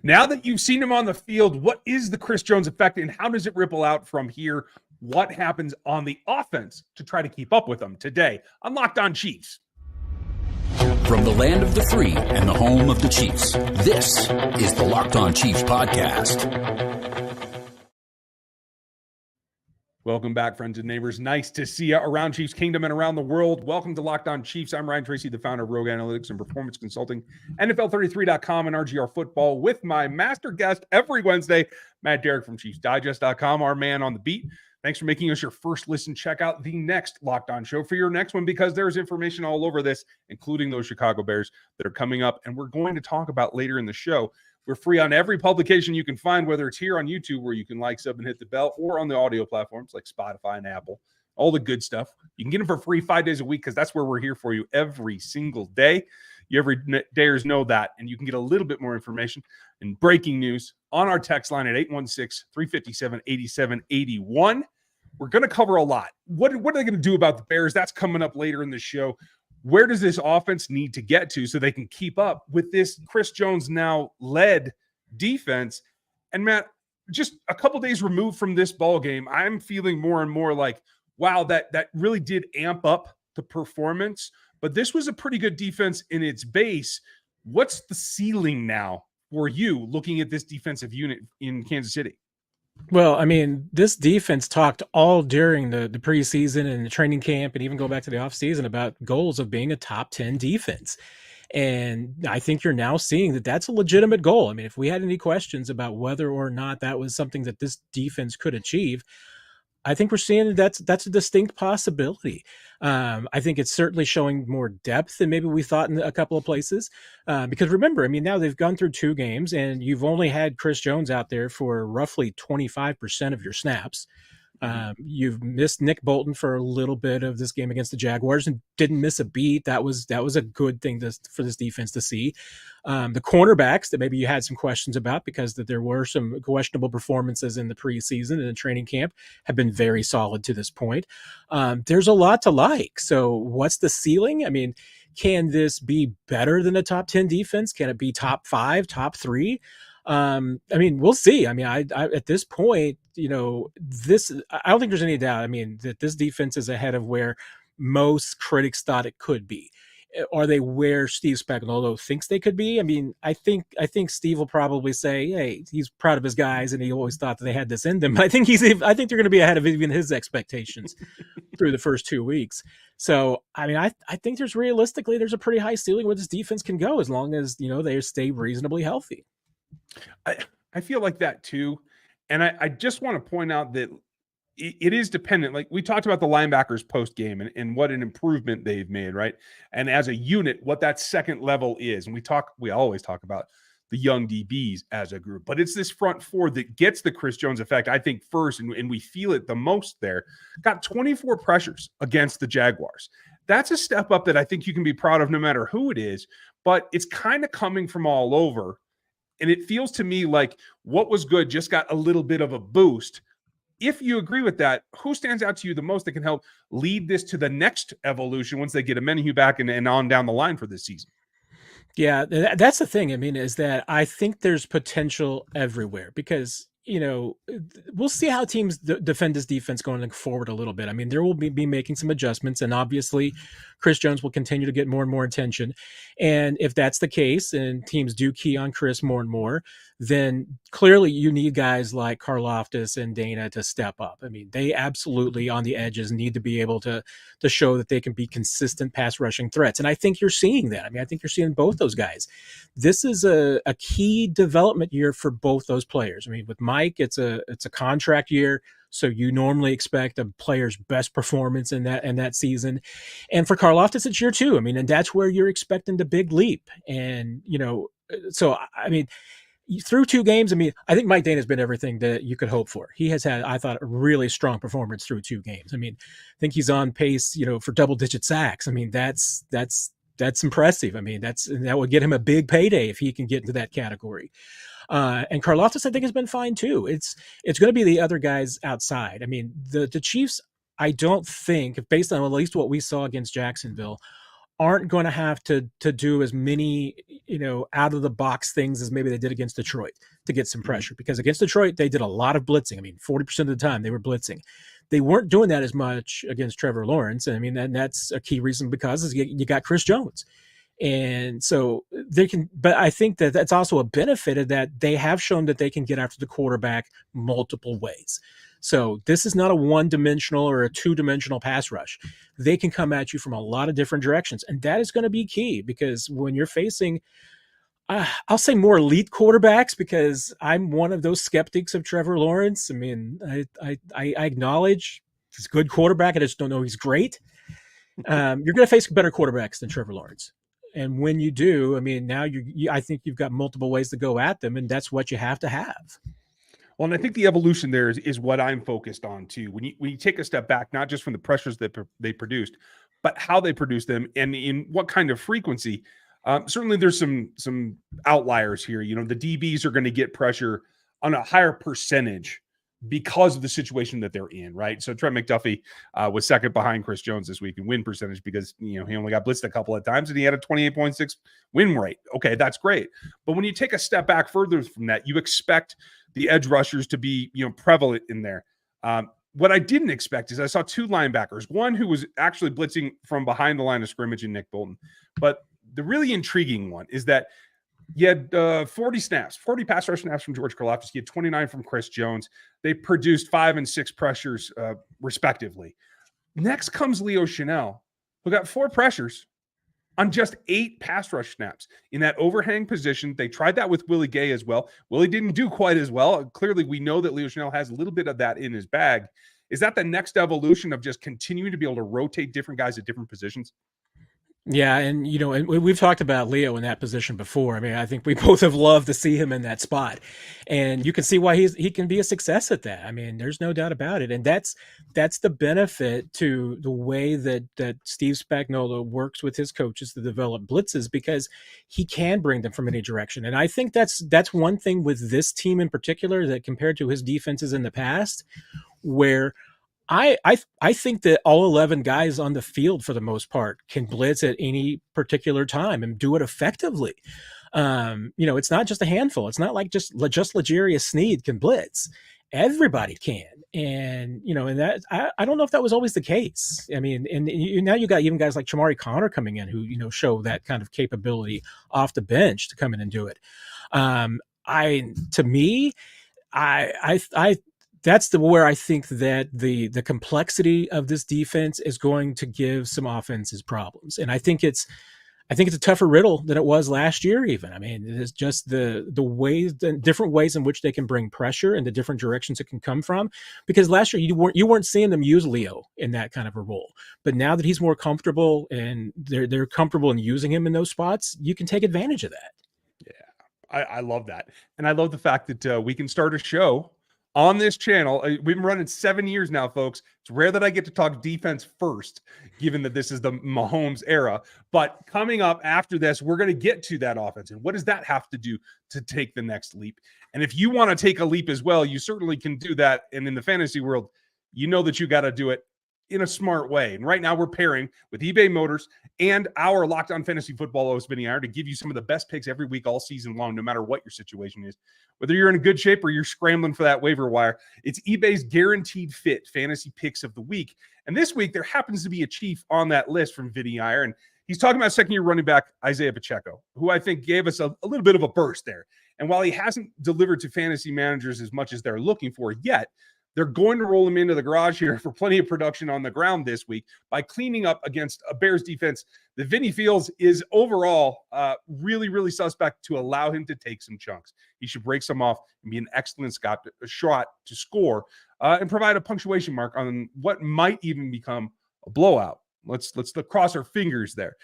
Now that you've seen him on the field, what is the Chris Jones effect and how does it ripple out from here? What happens on the offense to try to keep up with them today on Locked On Chiefs? From the land of the free and the home of the Chiefs, this is the Locked On Chiefs podcast. Welcome back, friends and neighbors. Nice to see you around Chiefs Kingdom and around the world. Welcome to Locked On Chiefs. I'm Ryan Tracy, the founder of Rogue Analytics and Performance Consulting, NFL33.com and RGR Football, with my master guest every Wednesday, Matt Derrick from ChiefsDigest.com, our man on the beat. Thanks for making us your first listen. Check out the next Locked On show for your next one, because there's information all over this, including those Chicago Bears that are coming up and we're going to talk about later in the show. We're free on every publication you can find, whether it's here on YouTube where you can like, sub, and hit the bell, or on the audio platforms like Spotify and Apple, all the good stuff. You can get them for free 5 days a week, because that's where we're here for you every single day. You every dayers know that, and you can get a little bit more information and breaking news on our text line at 816-357-8781. We're going to cover a lot. What are they going to do about the Bears? That's coming up later in the show. Where does this offense need to get to so they can keep up with this Chris Jones now led defense? And Matt, just a couple days removed from this ball game, I'm feeling more and more like, wow, that really did amp up the performance. But this was a pretty good defense in its base. What's the ceiling now for you looking at this defensive unit in Kansas City? Well, I mean, this defense talked all during the preseason and the training camp, and even go back to the offseason, about goals of being a top 10 defense. And I think you're now seeing that that's a legitimate goal. I mean, if we had any questions about whether or not that was something that this defense could achieve, I think we're seeing that's a distinct possibility. I think it's certainly showing more depth than maybe we thought in a couple of places. Because remember, I mean, now they've gone through 2 games and you've only had Chris Jones out there for roughly 25% of your snaps. You've missed Nick Bolton for a little bit of this game against the Jaguars and didn't miss a beat. That was a good thing for this defense to see. The cornerbacks that maybe you had some questions about, because that there were some questionable performances in the preseason and the training camp, have been very solid to this point. There's a lot to like. So what's the ceiling? I mean, can this be better than a top 10 defense? Can it be top 5, top 3? I mean, we'll see. I mean, I at this point, I don't think there's any doubt. I mean, that this defense is ahead of where most critics thought it could be. Are they where Steve Spagnuolo thinks they could be? I mean, I think Steve will probably say, hey, he's proud of his guys and he always thought that they had this in them. But I think they're going to be ahead of even his expectations through the first 2 weeks. So, I mean, I think there's a pretty high ceiling where this defense can go, as long as, they stay reasonably healthy. I feel like that too. And I just want to point out that it is dependent. Like we talked about the linebackers post game and what an improvement they've made, right? And as a unit, what that second level is. And we always talk about the young DBs as a group, but it's this front four that gets the Chris Jones effect, I think, first, and we feel it the most there. Got 24 pressures against the Jaguars. That's a step up that I think you can be proud of no matter who it is, but it's kind of coming from all over. And it feels to me like what was good just got a little bit of a boost. If you agree with that, who stands out to you the most that can help lead this to the next evolution once they get a Menahue back and on down the line for this season? Yeah, that's the thing. I mean, is that I think there's potential everywhere, because, we'll see how teams defend this defense going forward a little bit. I mean, there will be making some adjustments, and obviously Chris Jones will continue to get more and more attention. And if that's the case and teams do key on Chris more and more, then clearly you need guys like Karlaftis and Dana to step up. I mean, they absolutely on the edges need to be able to show that they can be consistent pass rushing threats. And I think you're seeing that. I mean, I think you're seeing both those guys. This is a key development year for both those players. I mean, with Mike, it's a contract year. So you normally expect a player's best performance in that season. And for Karlaftis, it's year 2. I mean, and that's where you're expecting the big leap. And, so, I mean, through 2 games, I mean, I think Mike Dana's been everything that you could hope for. He has had, I thought, a really strong performance through 2 games. I mean, I think he's on pace, for double-digit sacks. I mean, that's impressive. I mean, that would get him a big payday if he can get into that category. And Karlaftis, I think, has been fine too. It's going to be the other guys outside. I mean, the Chiefs, I don't think, based on at least what we saw against Jacksonville, aren't going to have to do as many, out of the box things as maybe they did against Detroit to get some pressure, because against Detroit, they did a lot of blitzing. I mean, 40% of the time they were blitzing. They weren't doing that as much against Trevor Lawrence. And I mean, and that's a key reason, because you got Chris Jones. And so they can, but I think that that's also a benefit of that. They have shown that they can get after the quarterback multiple ways. So this is not a one-dimensional or a two-dimensional pass rush. They can come at you from a lot of different directions. And that is going to be key, because when you're facing, I'll say more elite quarterbacks, because I'm one of those skeptics of Trevor Lawrence. I mean, I acknowledge he's a good quarterback. I just don't know he's great. You're going to face better quarterbacks than Trevor Lawrence. And when you do, I mean, now I think you've got multiple ways to go at them, and that's what you have to have. Well, and I think the evolution there is what I'm focused on too. When you take a step back, not just from the pressures that they produced, but how they produced them and in what kind of frequency. Certainly, there's some outliers here. The DBs are going to get pressure on a higher percentage because of the situation that they're in, right? So Trent McDuffie was second behind Chris Jones this week in win percentage, because he only got blitzed a couple of times and he had a 28.6 win rate. Okay, that's great. But when you take a step back further from that, you expect the edge rushers to be prevalent in there. What I didn't expect is I saw two linebackers, one who was actually blitzing from behind the line of scrimmage in Nick Bolton. But the really intriguing one is that you had 40 pass rush snaps from George Karlaftis. You had 29 from Chris Jones. They produced 5 and 6 pressures, respectively. Next comes Leo Chanel, who got 4 pressures on just 8 pass rush snaps in that overhang position. They tried that with Willie Gay as well. Willie didn't do quite as well. Clearly, we know that Leo Chanel has a little bit of that in his bag. Is that the next evolution of just continuing to be able to rotate different guys at different positions? Yeah, and and we've talked about Leo in that position before. I mean, I think we both have loved to see him in that spot, and you can see why he can be a success at that. I mean, there's no doubt about it, and that's the benefit to the way that Steve Spagnuolo works with his coaches to develop blitzes, because he can bring them from any direction. And I think that's one thing with this team in particular, that compared to his defenses in the past, where I think that all 11 guys on the field, for the most part, can blitz at any particular time and do it effectively. It's not just a handful. It's not like just L'Jarius Sneed can blitz. Everybody can. And, and that, I don't know if that was always the case. I mean, and now you got even guys like Chamari Connor coming in who, show that kind of capability off the bench to come in and do it. That's where I think that the complexity of this defense is going to give some offenses problems. And I think it's a tougher riddle than it was last year even. I mean, it's just the different ways in which they can bring pressure and the different directions it can come from. Because last year you weren't seeing them use Leo in that kind of a role. But now that he's more comfortable and they're comfortable in using him in those spots, you can take advantage of that. Yeah, I love that. And I love the fact that we can start a show on this channel. We've been running 7 years now, folks. It's rare that I get to talk defense first, given that this is the Mahomes era. But coming up after this, we're going to get to that offense. And what does that have to do to take the next leap? And if you want to take a leap as well, you certainly can do that. And in the fantasy world, you know that you got to do it in a smart way. And right now we're pairing with eBay Motors and our Locked On Fantasy Football host, Vinny Iyer, to give you some of the best picks every week, all season long, no matter what your situation is. Whether you're in a good shape or you're scrambling for that waiver wire, it's eBay's guaranteed fit fantasy picks of the week. And this week, there happens to be a Chief on that list from Vinny Iyer. And he's talking about second-year running back Isaiah Pacheco, who I think gave us a little bit of a burst there. And while he hasn't delivered to fantasy managers as much as they're looking for yet, they're going to roll him into the garage here for plenty of production on the ground this week by cleaning up against a Bears defense that Vinny feels is overall really, really suspect to allow him to take some chunks. He should break some off and be an excellent shot to score and provide a punctuation mark on what might even become a blowout. Let's cross our fingers there.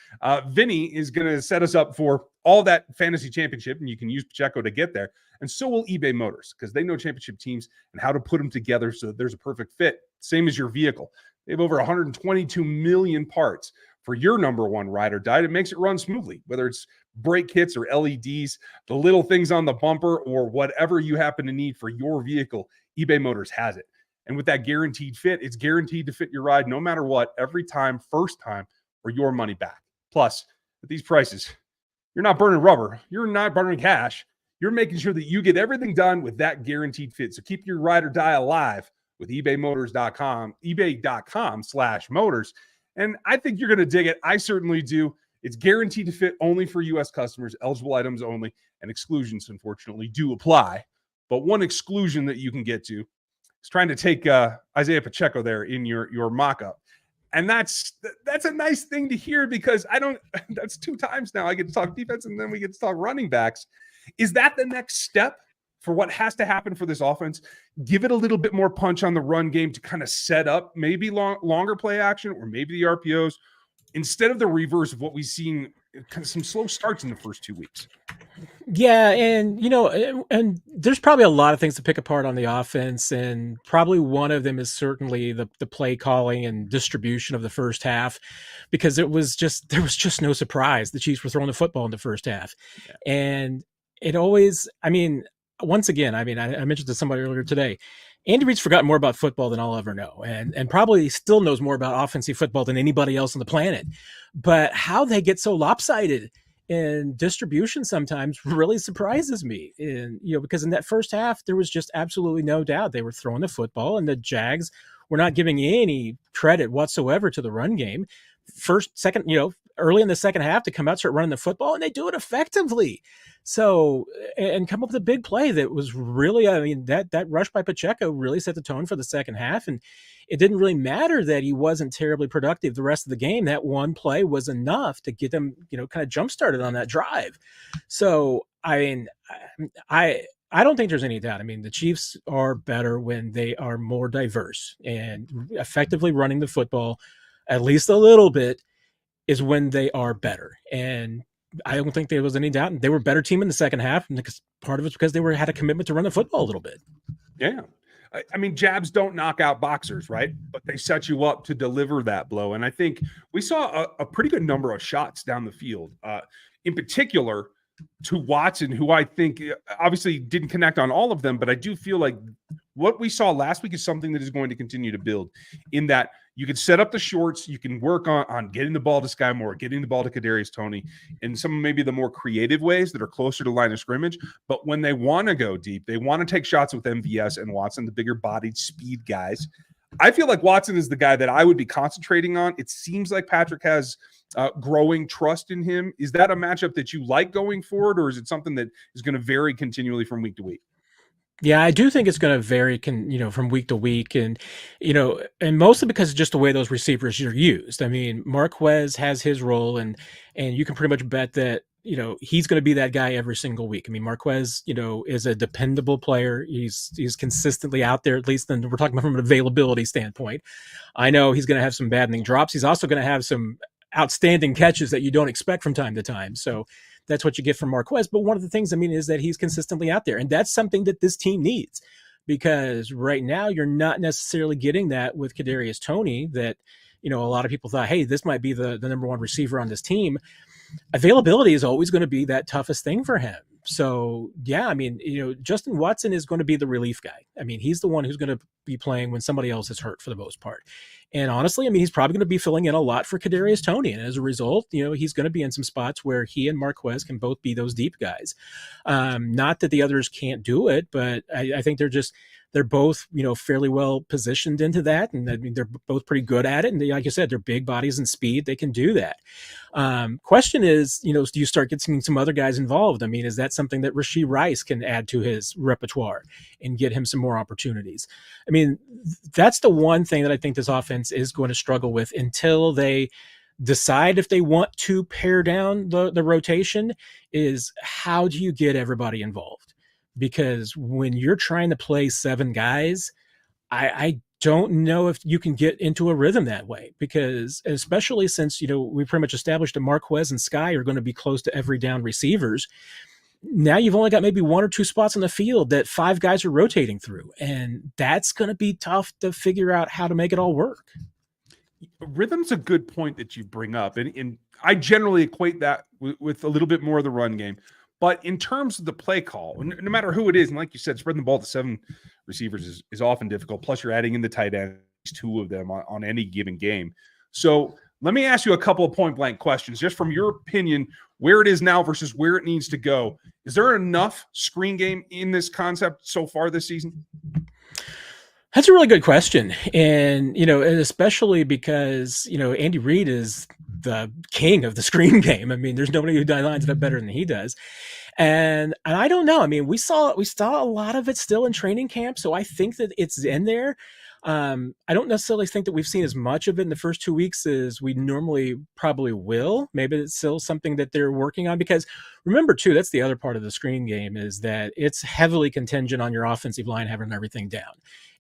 Vinny is going to set us up for all that fantasy championship, and you can use Pacheco to get there. And so will eBay Motors, because they know championship teams and how to put them together so that there's a perfect fit. Same as your vehicle. They have over 122 million parts for your number one ride or die. It makes it run smoothly, whether it's brake kits or LEDs, the little things on the bumper, or whatever you happen to need for your vehicle. eBay Motors has it. And with that guaranteed fit, it's guaranteed to fit your ride no matter what, every time, first time, or your money back. Plus, at these prices, you're not burning rubber. You're not burning cash. You're making sure that you get everything done with that guaranteed fit. So keep your ride or die alive with ebay.com/motors. And I think you're going to dig it. I certainly do. It's guaranteed to fit only for U.S. customers, eligible items only, and exclusions, unfortunately, do apply. But one exclusion that you can get to is trying to take Isaiah Pacheco there in your mock-up. And that's a nice thing to hear because that's 2 times now I get to talk defense and then we get to talk running backs. Is that the next step for what has to happen for this offense? Give it a little bit more punch on the run game to kind of set up maybe longer play action or maybe the RPOs instead of the reverse of what we've seen, kind of some slow starts in the first 2 weeks. Yeah, and and there's probably a lot of things to pick apart on the offense, and probably one of them is certainly the play calling and distribution of the first half, because there was just no surprise the Chiefs were throwing the football in the first half. Yeah. And it always, once again, I mentioned to somebody earlier today, Andy Reid's forgotten more about football than I'll ever know, and probably still knows more about offensive football than anybody else on the planet. But how they get so lopsided in distribution sometimes really surprises me. And, because in that first half, there was just absolutely no doubt they were throwing the football, and the Jags were not giving any credit whatsoever to the run game. Early in the second half to come out, start running the football, and they do it effectively. So, and come up with a big play that was really, that rush by Pacheco really set the tone for the second half. And it didn't really matter that he wasn't terribly productive the rest of the game. That one play was enough to get them, kind of jump started on that drive. So, I don't think there's any doubt. The Chiefs are better when they are more diverse, and effectively running the football, at least a little bit, is when they are better. And I don't think there was any doubt. They were a better team in the second half, and part of it's because they had a commitment to run the football a little bit. Yeah. Jabs don't knock out boxers, right? But they set you up to deliver that blow. And I think we saw a pretty good number of shots down the field, in particular to Watson, who I think obviously didn't connect on all of them, but I do feel like what we saw last week is something that is going to continue to build, in that you can set up the shorts, you can work on getting the ball to Sky Moore, getting the ball to Kadarius Toney, in some maybe the more creative ways that are closer to line of scrimmage. But when they want to go deep, they want to take shots with MVS and Watson, the bigger bodied speed guys. I feel like Watson is the guy that I would be concentrating on. It seems like Patrick has growing trust in him. Is that a matchup that you like going forward, or is it something that is going to vary continually from week to week? Yeah, I do think it's going to vary, from week to week, and and mostly because of just the way those receivers are used. Marquez has his role, and you can pretty much bet that he's going to be that guy every single week. Marquez, is a dependable player. He's consistently out there, at least. Then we're talking about from an availability standpoint. I know he's going to have some maddening drops. He's also going to have some outstanding catches that you don't expect from time to time. So that's what you get from Marquez. But one of the things, is that he's consistently out there. And that's something that this team needs, because right now you're not necessarily getting that with Kadarius Toney, that, a lot of people thought, hey, this might be the number one receiver on this team. Availability is always going to be that toughest thing for him. So, yeah, Justin Watson is going to be the relief guy. He's the one who's going to be playing when somebody else is hurt for the most part. And honestly, he's probably going to be filling in a lot for Kadarius Toney. And as a result, he's going to be in some spots where he and Marquez can both be those deep guys. Not that the others can't do it, but I think they're both, fairly well positioned into that. And they're both pretty good at it. And like you said, they're big bodies and speed. They can do that. Question is, do you start getting some other guys involved? Is that something that Rashee Rice can add to his repertoire and get him some more opportunities? That's the one thing that I think this offense is going to struggle with until they decide if they want to pare down the rotation, is how do you get everybody involved? Because when you're trying to play 7 guys, I don't know if you can get into a rhythm that way, because especially since, we pretty much established that Marquez and Sky are going to be close to every down receivers. Now you've only got maybe 1 or 2 spots on the field that 5 guys are rotating through. And that's going to be tough to figure out how to make it all work. Rhythm's a good point that you bring up. And I generally equate that with a little bit more of the run game. But in terms of the play call, no matter who it is, and like you said, spreading the ball to 7 receivers is often difficult. Plus, you're adding in the tight end, 2 of them on any given game. So Let me ask you a couple of point blank questions, just from your opinion, where it is now versus where it needs to go. Is there enough screen game in this concept so far this season? That's a really good question. And, and especially because, Andy Reid is the king of the screen game. I mean, there's nobody who lines it up better than he does. And I don't know. I mean, we saw a lot of it still in training camp. So I think that it's in there. I don't necessarily think that we've seen as much of it in the first 2 weeks as we normally probably will. Maybe it's still something that they're working on, because remember too, that's the other part of the screen game, is that it's heavily contingent on your offensive line having everything down,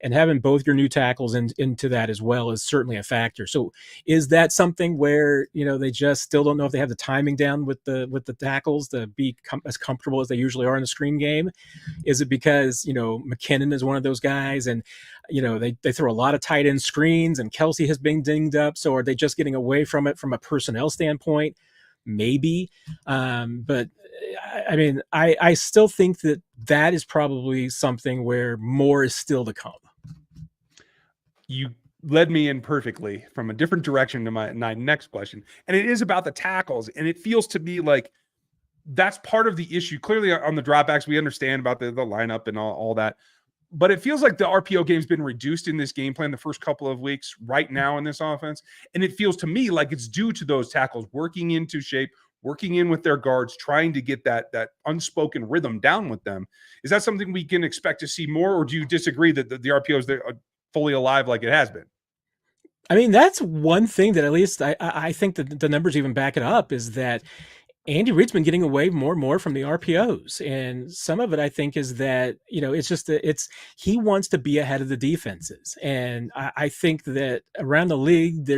and having both your new tackles into that as well is certainly a factor. So is that something where, they just still don't know if they have the timing down with the tackles to be as comfortable as they usually are in the screen game? Is it because, McKinnon is one of those guys, and they throw a lot of tight end screens, and Kelce has been dinged up. So are they just getting away from it from a personnel standpoint? Maybe. But I mean, I still think that is probably something where more is still to come. You led me in perfectly from a different direction to my next question. And it is about the tackles. And it feels to me like that's part of the issue. Clearly on the dropbacks, we understand about the lineup and all that. But it feels like the RPO game's been reduced in this game plan the first couple of weeks right now in this offense. And it feels to me like it's due to those tackles working into shape, working in with their guards, trying to get that unspoken rhythm down with them. Is that something we can expect to see more, or do you disagree that the RPOs are fully alive like it has been? I mean, that's one thing that at least I think that the numbers even back it up, is that Andy Reid's been getting away more and more from the RPOs. And some of it, I think, is that, it's just he wants to be ahead of the defenses. And I think that around the league,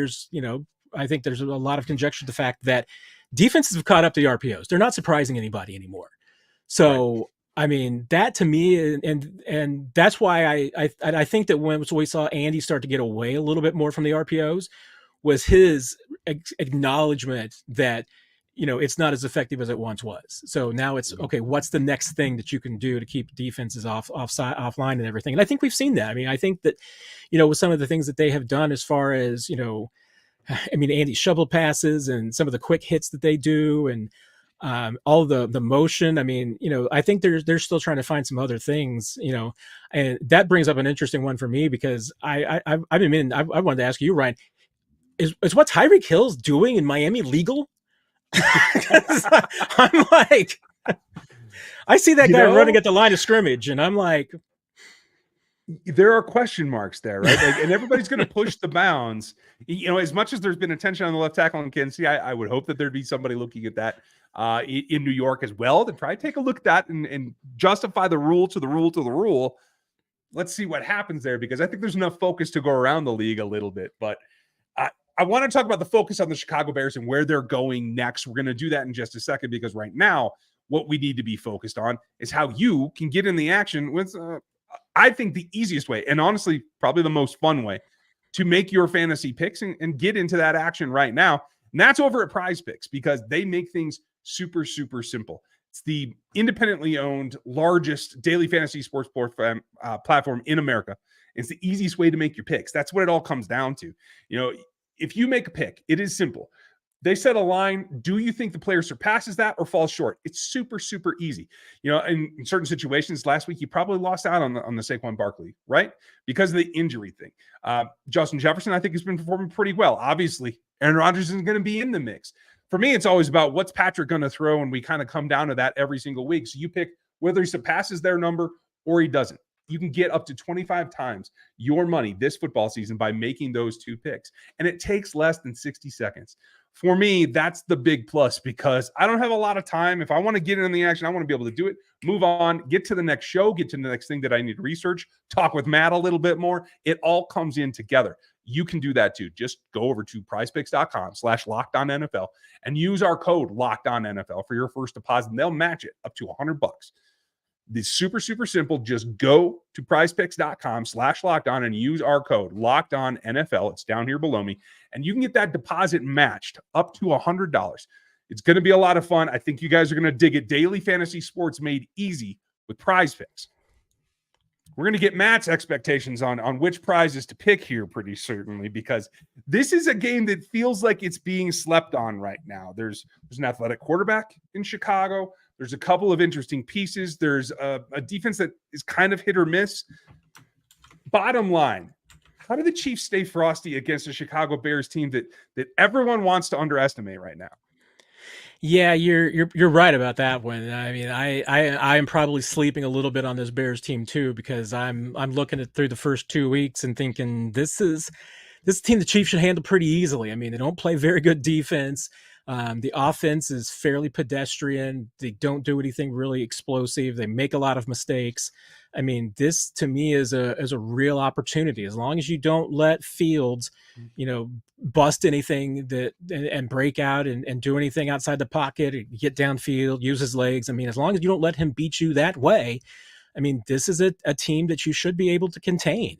I think there's a lot of conjecture to the fact that defenses have caught up to the RPOs. They're not surprising anybody anymore. So, right. I mean, that to me, and that's why I think that when we saw Andy start to get away a little bit more from the RPOs, was his acknowledgement that, it's not as effective as it once was. So now it's okay. What's the next thing that you can do to keep defenses offline and everything? And I think we've seen that. I mean, I think that, with some of the things that they have done as far as, Andy's shovel passes and some of the quick hits that they do, and all the motion. I mean, I think they're still trying to find some other things, and that brings up an interesting one for me, because I wanted to ask you, Ryan, is what Tyreek Hill's doing in Miami legal? I'm like, I see that guy running at the line of scrimmage, and I'm like, there are question marks there, right? Like, and everybody's going to push the bounds. As much as there's been attention on the left tackle in Kansas City, I would hope that there'd be somebody looking at that in New York as well, to try to take a look at that and justify the rule to the rule to the rule. Let's see what happens there, because I think there's enough focus to go around the league a little bit. But I want to talk about the focus on the Chicago Bears and where they're going next. We're going to do that in just a second, because right now, what we need to be focused on is how you can get in the action with, I think, the easiest way, and honestly, probably the most fun way to make your fantasy picks and get into that action right now. And that's over at PrizePicks, because they make things super, super simple. It's the independently owned, largest daily fantasy sports platform in America. It's the easiest way to make your picks. That's what it all comes down to. If you make a pick, it is simple. They set a line. Do you think the player surpasses that or falls short? It's super, super easy. In certain situations, last week, you probably lost out on the Saquon Barkley, right? Because of the injury thing. Justin Jefferson, I think, has been performing pretty well. Obviously, Aaron Rodgers isn't going to be in the mix. For me, it's always about what's Patrick going to throw, and we kind of come down to that every single week. So you pick whether he surpasses their number or he doesn't. You can get up to 25 times your money this football season by making those two picks. And it takes less than 60 seconds. For me, that's the big plus, because I don't have a lot of time. If I want to get in the action, I want to be able to do it, move on, get to the next show, get to the next thing that I need to research, talk with Matt a little bit more. It all comes in together. You can do that too. Just go over to prizepicks.com/LockedOnNFL and use our code LockedOnNFL for your first deposit, and they'll match it up to $100. It's super, super simple. Just go to prizepicks.com/lockedon and use our code LockedOnNFL. It's down here below me. And you can get that deposit matched up to $100. It's going to be a lot of fun. I think you guys are going to dig it. Daily fantasy sports made easy with PrizePicks. We're going to get Matt's expectations on which prizes to pick here pretty certainly, because this is a game that feels like it's being slept on right now. There's an athletic quarterback in Chicago. There's a couple of interesting pieces. There's a defense that is kind of hit or miss. Bottom line, how do the Chiefs stay frosty against a Chicago Bears team that everyone wants to underestimate right now? Yeah, you're right about that one. I mean, I am probably sleeping a little bit on this Bears team too, because I'm looking at through the first 2 weeks and thinking this is a team the Chiefs should handle pretty easily. I mean, they don't play very good defense. The offense is fairly pedestrian. They don't do anything really explosive. They make a lot of mistakes. I mean, this to me is a real opportunity. As long as you don't let Fields, bust anything and break out and do anything outside the pocket, or get downfield, use his legs. I mean, as long as you don't let him beat you that way, I mean, this is a team that you should be able to contain.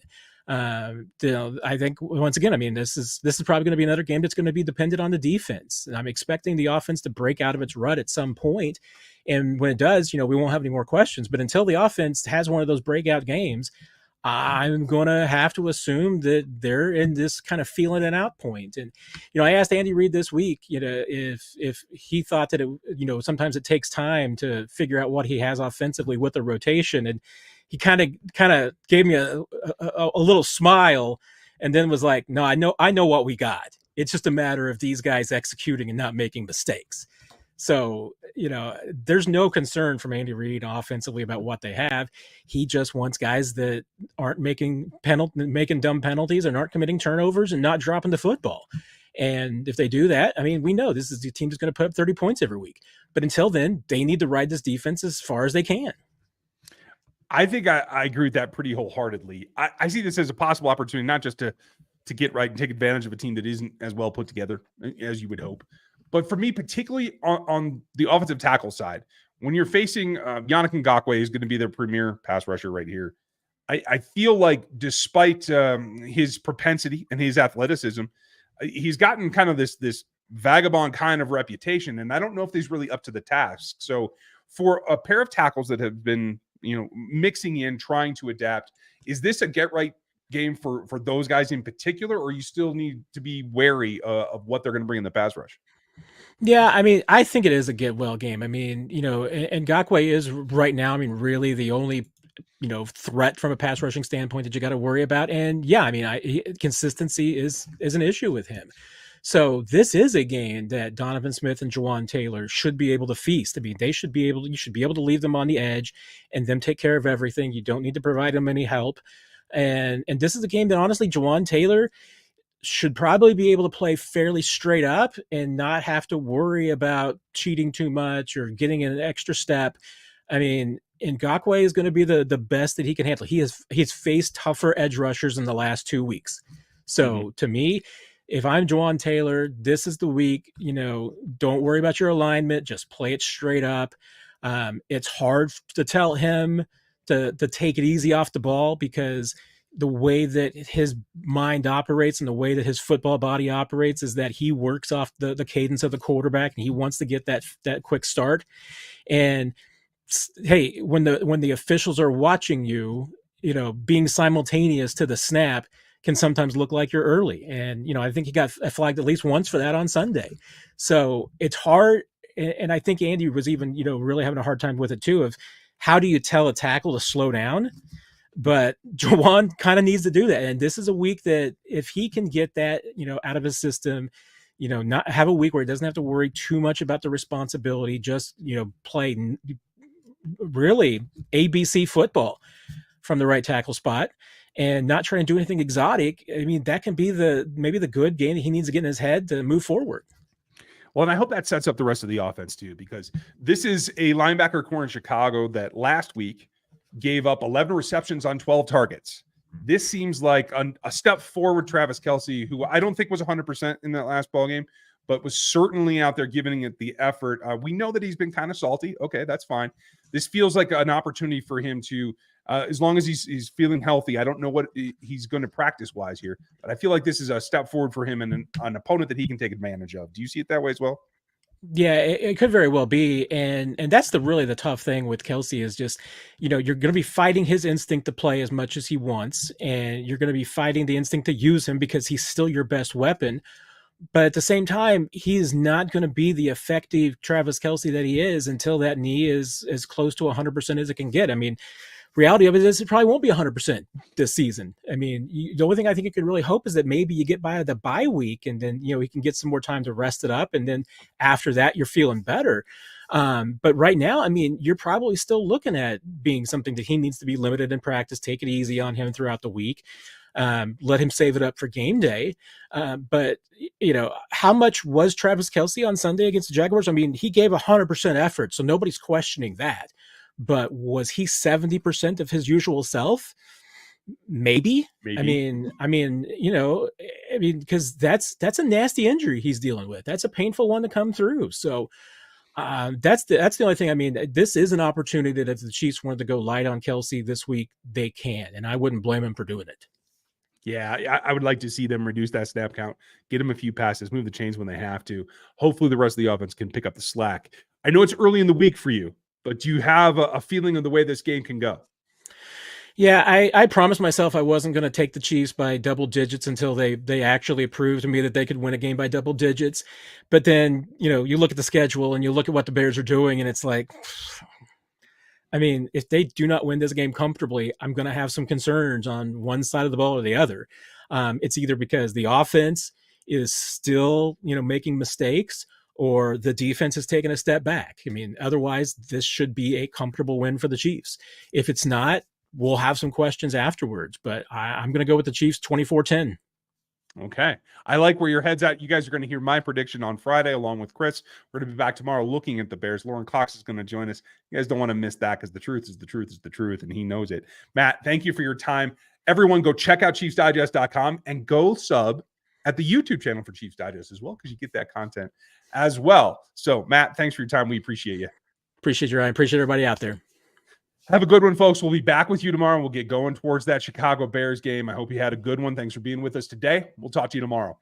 I think once again, I mean, this is probably going to be another game that's going to be dependent on the defense. And I'm expecting the offense to break out of its rut at some point. And when it does, we won't have any more questions. But until the offense has one of those breakout games, I'm going to have to assume that they're in this kind of feeling it out point. And, I asked Andy Reid this week, if he thought that sometimes it takes time to figure out what he has offensively with the rotation. And he kind of gave me a little smile and then was like, no, I know what we got. It's just a matter of these guys executing and not making mistakes. So, there's no concern from Andy Reid offensively about what they have. He just wants guys that aren't making dumb penalties and aren't committing turnovers and not dropping the football. And if they do that, I mean, we know this is the team that's going to put up 30 points every week. But until then, they need to ride this defense as far as they can. I think I agree with that pretty wholeheartedly. I see this as a possible opportunity, not just to get right and take advantage of a team that isn't as well put together as you would hope. But for me, particularly on the offensive tackle side, when you're facing Yannick Ngakoue, is going to be their premier pass rusher right here. I feel like despite his propensity and his athleticism, he's gotten kind of this vagabond kind of reputation, and I don't know if he's really up to the task. So for a pair of tackles that have been mixing in, trying to adapt, is this a get right game for those guys in particular, or you still need to be wary of what they're going to bring in the pass rush? Yeah, I mean, I think it is a get well game. I mean, Ngakoue is right now, I mean, really the only, threat from a pass rushing standpoint that you got to worry about. And yeah, I mean, consistency is an issue with him. So this is a game that Donovan Smith and Jawan Taylor should be able to feast. I mean, you should be able to leave them on the edge and them take care of everything. You don't need to provide them any help. And this is a game that honestly, Jawan Taylor should probably be able to play fairly straight up and not have to worry about cheating too much or getting an extra step. I mean, Ngakoue is going to be the best that he can handle. He's faced tougher edge rushers in the last 2 weeks. So to me, if I'm Jawan Taylor, this is the week, don't worry about your alignment. Just play it straight up. It's hard to tell him to take it easy off the ball, because the way that his mind operates and the way that his football body operates is that he works off the cadence of the quarterback, and he wants to get that quick start. And hey, when the officials are watching you, being simultaneous to the snap can sometimes look like you're early. And, I think he got flagged at least once for that on Sunday. So it's hard. And I think Andy was even, really having a hard time with it too, of how do you tell a tackle to slow down? But Jawan kind of needs to do that. And this is a week that if he can get that, out of his system, not have a week where he doesn't have to worry too much about the responsibility, just, play really ABC football from the right tackle spot and not trying to do anything exotic. I mean, that can be maybe the good game that he needs to get in his head to move forward. Well, and I hope that sets up the rest of the offense too, because this is a linebacker core in Chicago that last week gave up 11 receptions on 12 targets. This seems like a step forward. Travis Kelce, who I don't think was 100% in that last ball game, but was certainly out there giving it the effort. We know that he's been kind of salty. Okay, that's fine. This feels like an opportunity for him to, as long as he's feeling healthy. I don't know what he's going to practice-wise here, but I feel like this is a step forward for him and an opponent that he can take advantage of. Do you see it that way as well? Yeah, it could very well be, and that's really the tough thing with Kelce is just, you're going to be fighting his instinct to play as much as he wants, and you're going to be fighting the instinct to use him because he's still your best weapon. But at the same time, he is not going to be the effective Travis Kelce that he is until that knee is as close to 100% as it can get. I mean, reality of it is it probably won't be 100% this season. I mean, the only thing I think you can really hope is that maybe you get by the bye week and then, he can get some more time to rest it up. And then after that, you're feeling better. But right now, I mean, you're probably still looking at being something that he needs to be limited in practice. Take it easy on him throughout the week. Let him save it up for game day. But how much was Travis Kelce on Sunday against the Jaguars? I mean, he gave 100% effort, so nobody's questioning that. But was he 70% of his usual self? Maybe. I mean, because that's a nasty injury he's dealing with. That's a painful one to come through. So that's the only thing. I mean, this is an opportunity that if the Chiefs wanted to go light on Kelce this week, they can, and I wouldn't blame him for doing it. Yeah, I would like to see them reduce that snap count, get him a few passes, move the chains when they have to. Hopefully the rest of the offense can pick up the slack. I know it's early in the week for you, but do you have a feeling of the way this game can go? Yeah, I promised myself I wasn't going to take the Chiefs by double digits until they actually proved to me that they could win a game by double digits. But then, you look at the schedule and you look at what the Bears are doing, and it's like, I mean, if they do not win this game comfortably, I'm going to have some concerns on one side of the ball or the other. It's either because the offense is still, making mistakes, or the defense has taken a step back. I mean, otherwise, this should be a comfortable win for the Chiefs. If it's not, we'll have some questions afterwards. But I'm going to go with the Chiefs 24-10. Okay. I like where your head's at. You guys are going to hear my prediction on Friday along with Chris. We're going to be back tomorrow looking at the Bears. Lauren Cox is going to join us. You guys don't want to miss that because the truth is the truth is the truth, and he knows it. Matt, thank you for your time. Everyone go check out ChiefsDigest.com and go sub at the YouTube channel for Chiefs Digest as well, because you get that content as well. So, Matt, thanks for your time. We appreciate you. Appreciate you, Ryan. Appreciate everybody out there. Have a good one, folks. We'll be back with you tomorrow, and we'll get going towards that Chicago Bears game. I hope you had a good one. Thanks for being with us today. We'll talk to you tomorrow.